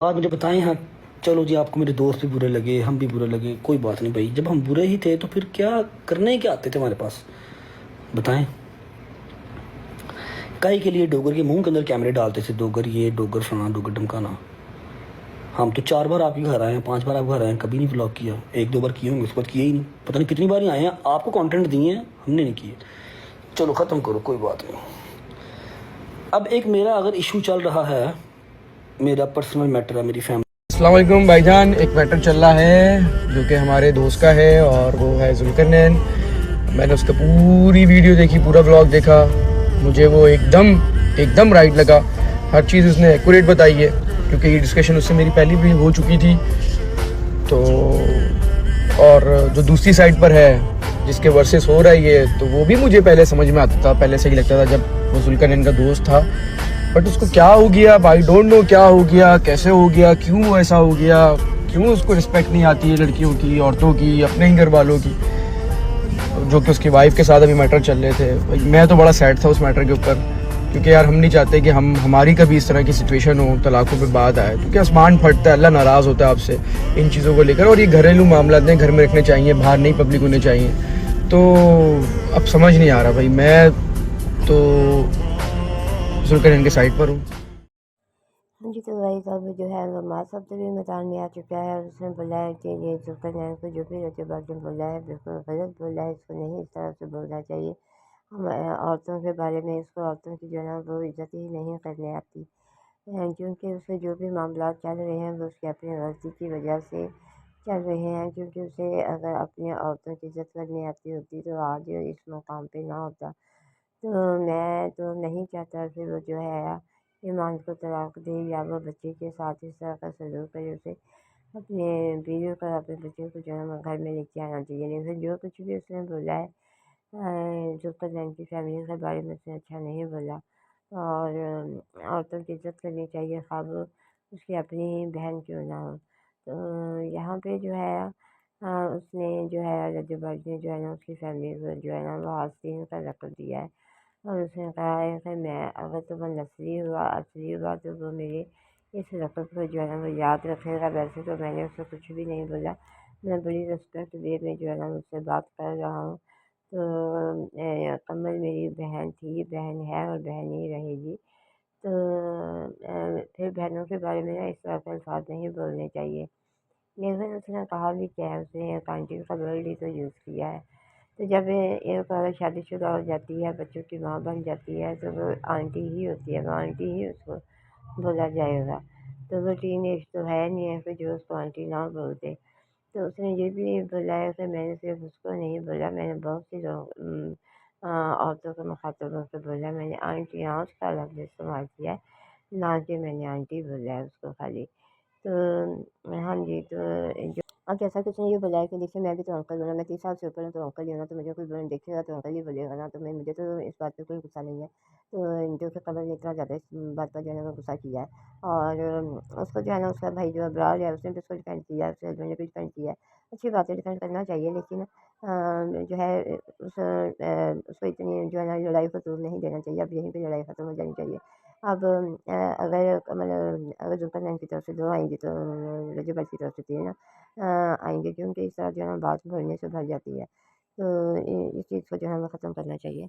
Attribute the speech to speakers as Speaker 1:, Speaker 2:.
Speaker 1: آپ مجھے بتائیں ہاں، چلو جی آپ کو میرے دوست بھی برے لگے، ہم بھی برے لگے، کوئی بات نہیں بھائی، جب ہم برے ہی تھے تو پھر کیا کرنے کیا آتے تھے ہمارے پاس؟ بتائیں۔ کائی کے لیے ڈوگر کے منہ کے اندر کیمرے ڈالتے تھے، ڈوگر یہ ڈوگر فلانا ڈوگر ڈمکانا۔ ہم تو 4 بار آپ کے گھر آئے ہیں، 5 بار آپ کے گھر آئے ہیں، کبھی نہیں بلاک کیا، 1 2 بار کیے ہوں گے، اس کے بعد کیے ہی نہیں، پتہ نہیں کتنی بار ہی آئے ہیں، آپ کو کانٹینٹ دیے ہیں، ہم نے نہیں کیے۔ چلو ختم کرو، کوئی بات نہیں۔ اب ایک میرا اگر ایشو چل رہا ہے، میرا پرسنل میٹر ہے، میری فیملی۔
Speaker 2: السلام علیکم بھائی جان، ایک میٹر چل رہا ہے جو کہ ہمارے دوست کا ہے اور وہ ہے ذوالقرنین۔ میں نے اس کا پوری ویڈیو دیکھی، پورا بلاگ دیکھا، مجھے وہ ایک دم رائٹ لگا۔ ہر چیز اس نے ایکوریٹ بتائی ہے، کیونکہ یہ ڈسکشن اس سے میری پہلی بھی ہو چکی تھی۔ تو اور جو دوسری سائڈ پر ہے جس کے ورسز ہو رہا ہے یہ، تو وہ بھی مجھے پہلے سمجھ میں آتا تھا، پہلے سے ہی لگتا تھا جب وہ ذوالقرنین کا دوست تھا۔ بٹ اس کو کیا ہو گیا، آئی ڈونٹ نو کیا ہو گیا، کیسے ہو گیا، کیوں ایسا ہو گیا، کیوں اس کو رسپیکٹ نہیں آتی ہے لڑکیوں کی، عورتوں کی، اپنے ہی گھر والوں کی، جو کہ اس کی وائف کے ساتھ ابھی میٹر چل رہے تھے۔ میں تو بڑا سیڈ تھا اس میٹر کے اوپر، کیونکہ یار ہم نہیں چاہتے کہ ہماری کبھی اس طرح کی سچویشن ہو، طلاقوں پہ بات آئے، کیونکہ آسمان پھٹتا ہے، اللہ ناراض ہوتا ہے آپ سے ان چیزوں کو لے کر۔ اور یہ گھریلو معاملات ہیں، گھر میں رکھنے چاہیے، باہر نہیں پبلک ہونے چاہیے۔ تو اب سمجھ نہیں آ رہا بھائی، میں تو ذوالقرنین کے سائڈ پر ہوں۔
Speaker 3: جی تو بھائی صاحب جو ہے ہمارے سب سے بھی میدان میں آ چکا ہے، اور اس نے بولا ہے کہ یہ ذوالقرنین کو جو بھی رچے بات نے بولا ہے بالکل غلط بولا ہے، اس کو نہیں اس طرح سے بولنا چاہیے۔ ہم عورتوں کے بارے میں اس کو عورتوں کی جو ہے نا وہ عزت ہی نہیں کرنے آتی، کیونکہ اس سے جو بھی معاملات چل رہے ہیں وہ اس کی اپنی غلطی کی وجہ سے چل رہے ہیں، کیونکہ اسے اگر اپنی عورتوں کی عزت کرنی آتی ہوتی تو آج اس مقام پہ نہ ہوتا۔ تو میں تو نہیں چاہتا کہ وہ جو ہے ایمان کو طلاق دے، یا وہ بچے کے ساتھ اس طرح کا سلوک کرے، اسے اپنے بیوی کو اپنے بچے کو جو ہے گھر میں لے کے آنا چاہیے۔ لیکن جو کچھ بھی اس نے بولا ہے ذوالقرنین کی فیملی کے بارے میں، اس نے اچھا نہیں بولا، اور عورتوں کی عزت کرنی چاہیے، خواہ وہ اس کی اپنی بہن کیوں نہ ہو۔ تو یہاں پہ جو ہے اس نے جو ہے رجب نے جو ہے نا اس کی فیملی کو جو ہے نا وہ آستین کا لقب دیا ہے، اور اس نے کہا ہے کہ میں اگر تو وہ نسلی ہوا، اصلی ہوا، تو وہ میرے اس لقب کو جو ہے نا وہ یاد رکھے گا۔ ویسے تو میں نے اس سے کچھ بھی نہیں بولا، میں بڑی رسپیکٹ وے میں جو ہے نا اس سے بات کر رہا ہوں۔ تو کمل میری بہن تھی، بہن ہے، اور بہن ہی رہے گی۔ تو پھر بہنوں کے بارے میں نا اس طرح کے الفاظ نہیں بولنے چاہیے۔ لیکن اس نے کہا بھی کیا ہے، اس نے ایک آنٹی کا ورڈ ہی تو یوز کیا ہے۔ تو جب ایک عورت شادی شدہ ہو جاتی ہے، بچوں کی ماں بن جاتی ہے، تو وہ آنٹی ہی ہوتی ہے، وہ آنٹی ہی اس کو بولا جائے گا۔ تو وہ ٹین ایج تو ہے نہیں ہے کہ جو اس کو آنٹی نہ بولتے۔ تو اس نے یہ بھی بولا ہے کہ میں نے صرف اس کو نہیں بولا، میں نے بہت سی عورتوں کو مخاطب ہو کے بولا، میں نے آنٹی آنچ کا لفظ استعمال کیا ہے، نہ کہ میں نے آنٹی بولا ہے اس کو خالی۔ تو ہاں جی، تو جو اب جیسا کہ اس نے یہ بولا ہے کہ دیکھیے میں بھی تو انکل ہوں، میں 30 سال سے اوپر ہوں، تو انکل ہی ہونا، تو مجھے کوئی دیکھے گا تو انکل ہی بولے گا نا، تو مجھے تو اس بات پہ کوئی غصہ نہیں ہے۔ تو جو کہ قبل نے اتنا زیادہ اس بات پر جو ہے نا غصہ کیا ہے، اور اس کو جو ہے نا اس کا بھائی جو ابرار ہے اس نے بھی اس کو ڈیفینڈ کیا ہے، اس کے ہسبینڈ نے بھی ڈیفینڈ کیا ہے۔ اچھی بات ہے، ڈیفینڈ کرنا چاہیے، لیکن جو ہے اس کو اتنی جو ہے نا لڑائی فضول نہیں دینا چاہیے، اب یہیں پہ لڑائی ختم ہو جانی چاہیے۔ اب اگر اگر ذوالقرنین کی طرف سے 2 آئیں گی تو رجب بھائی کی طرف سے 3 آئیں گے، کیونکہ اس طرح جو ہے نا بات بھرنے سے بھر جاتی ہے۔ تو اس چیز کو جو ہے ہمیں ختم کرنا چاہیے۔